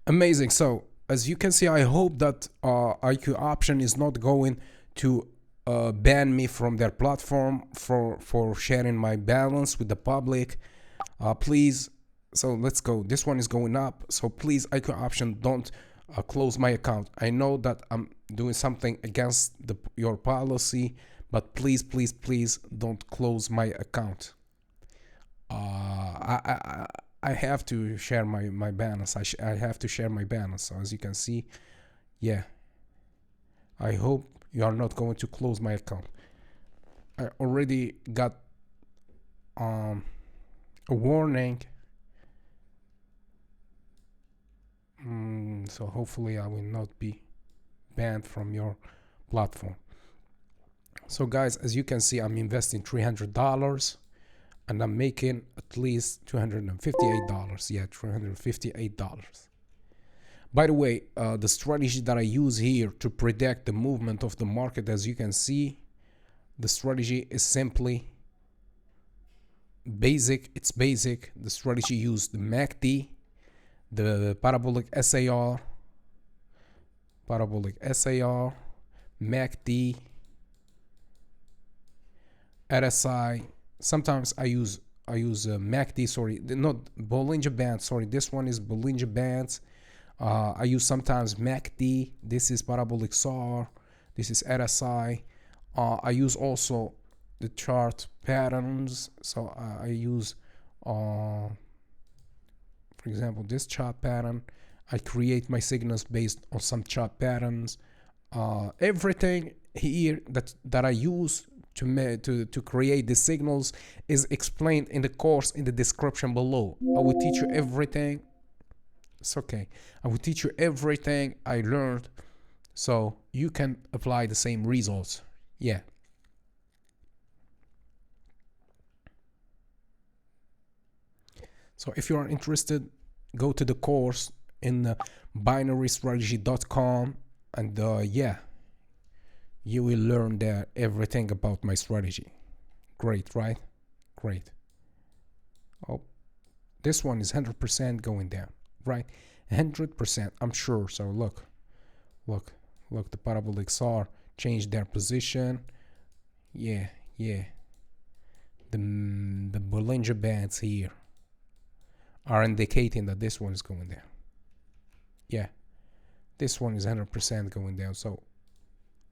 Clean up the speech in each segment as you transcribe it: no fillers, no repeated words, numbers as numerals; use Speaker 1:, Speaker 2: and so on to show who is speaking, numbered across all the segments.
Speaker 1: Amazing. So as you can see, I hope that IQ option is not going to ban me from their platform for sharing my balance with the public. Please. So let's go. This one is going up. So please, IQ option, don't close my account. I know that I'm doing something against your policy, but please, please, please don't close my account. I have to share my balance. I have to share my balance. So as you can see, yeah. I hope you are not going to close my account. I already got a warning. So hopefully I will not be banned from your platform. So guys, as you can see, I'm investing $300 and I'm making at least $258. Yeah, $358. By the way, the strategy that I use here to predict the movement of the market, as you can see, the strategy is simply basic. It's basic. The strategy used the MACD, the parabolic SAR, MACD, RSI. Sometimes I use MACD. Sorry, not Bollinger Bands. Sorry, this one is Bollinger Bands. I use sometimes MACD. This is parabolic SAR. This is RSI. I use also the chart patterns. So I use, for example, this chart pattern. I create my signals based on some chart patterns. Everything here that I use to create the signals is explained in the course in the description below. I will teach you everything. It's okay. I will teach you everything I learned so you can apply the same results. Yeah. So if you are interested, go to the course in binarystrategy.com and yeah, you will learn there everything about my strategy. Great, right? Great. Oh, this one is 100% going down, right? 100%, I'm sure. So look, the parabolic SAR changed their position. Yeah. The Bollinger Bands here are indicating that this one is going down. Yeah, this one is 100% going down. So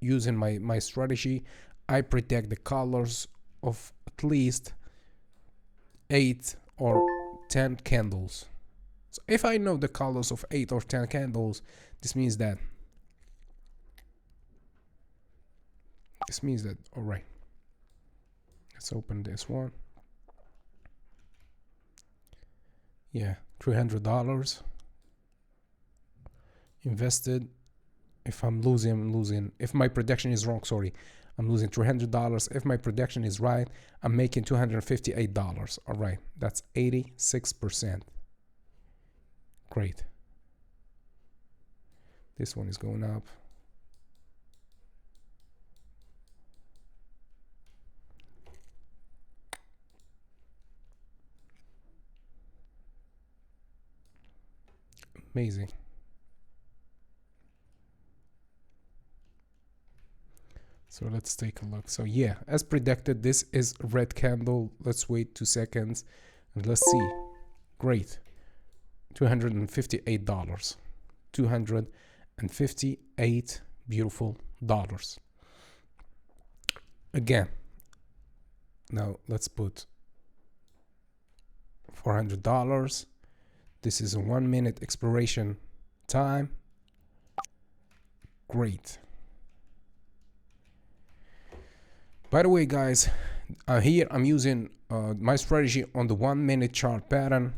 Speaker 1: using my strategy, I predict the colors of at least 8 or 10 candles. So if I know the colors of 8 or 10 candles, this means that all right, let's open this one. Yeah, $300 invested. If I'm losing, I'm losing. If my prediction is wrong, sorry, I'm losing $300. If my prediction is right, I'm making $258. All right, that's 86%. Great. This one is going up. Amazing. So let's take a look. So yeah, as predicted, this is a red candle. Let's wait 2 seconds and let's see. Great. $258. $258 beautiful dollars. Again, now let's put $400. This is a 1 minute expiration time. Great. By the way, guys, here I'm using my strategy on the 1 minute chart pattern,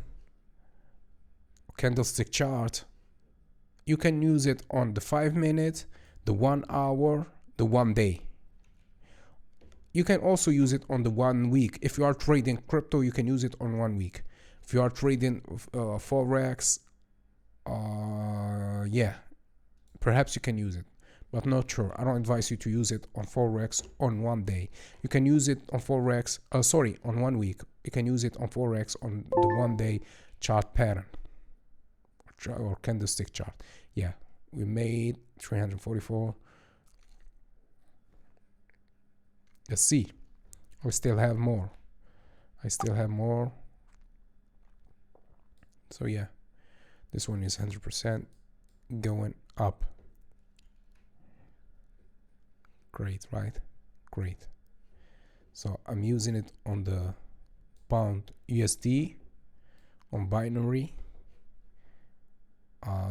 Speaker 1: candlestick chart. You can use it on the 5 minute, the 1 hour, the 1 day. You can also use it on the 1 week. If you are trading crypto, you can use it on 1 week. If you are trading Forex, yeah, perhaps you can use it, but not sure. I don't advise you to use it on Forex on 1 day. You can use it on Forex, on 1 week. You can use it on Forex on the 1 day chart pattern, or candlestick chart. Yeah, we made 344. Let's see. We still have more. I still have more. So yeah, this one is 100% going up. Great, right? Great. So I'm using it on the pound USD, on binary.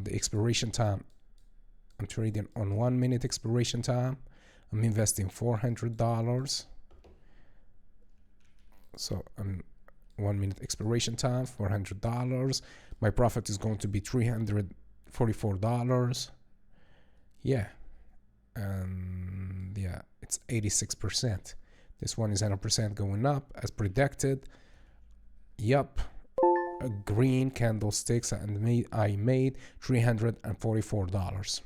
Speaker 1: The expiration time, I'm trading on 1 minute expiration time. I'm investing $400. So 1 minute expiration time, $400. My profit is going to be $344. Yeah, and yeah, it's 86%. This one is 100% going up as predicted. Yup, a green candlesticks, and I made $344.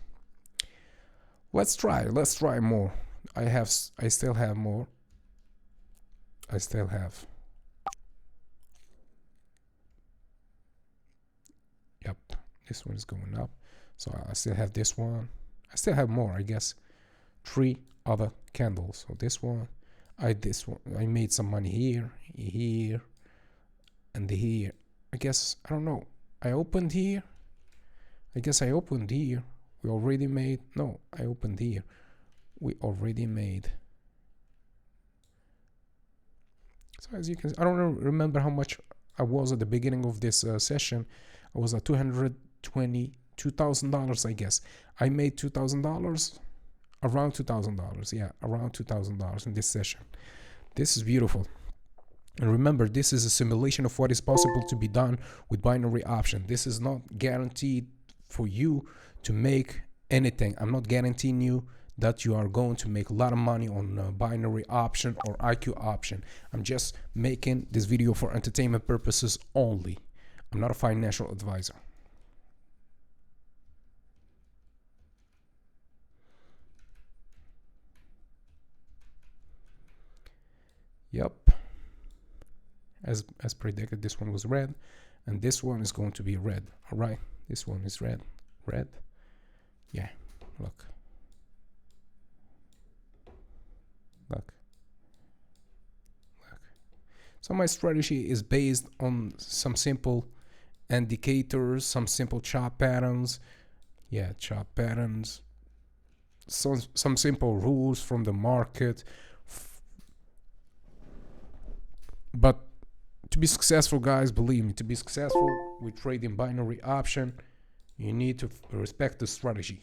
Speaker 1: Let's try more. I still have more. I still have. Yep, this one is going up. So I still have this one. I still have more, I guess. 3 other candles. So this one, I made some money here, and here. I guess, I don't know. I opened here. I guess I opened here. We already made. No, I opened here. We already made. So as you can, I don't remember how much I was at the beginning of this session. I was at $222,000, I guess. I made $2,000, around $2,000. Yeah, around $2,000 in this session. This is beautiful. And remember, this is a simulation of what is possible to be done with binary option. This is not guaranteed for you to make anything. I'm not guaranteeing you that you are going to make a lot of money on binary option or IQ option. I'm just making this video for entertainment purposes only. I'm not a financial advisor. Yep. As predicted, this one was red, and this one is going to be red. All right, this one is red. Yeah, look. So my strategy is based on some simple indicators, some simple chart patterns. Yeah, chart patterns. Some simple rules from the market. But to be successful, guys, believe me, to be successful with trading binary option, you need to respect the strategy.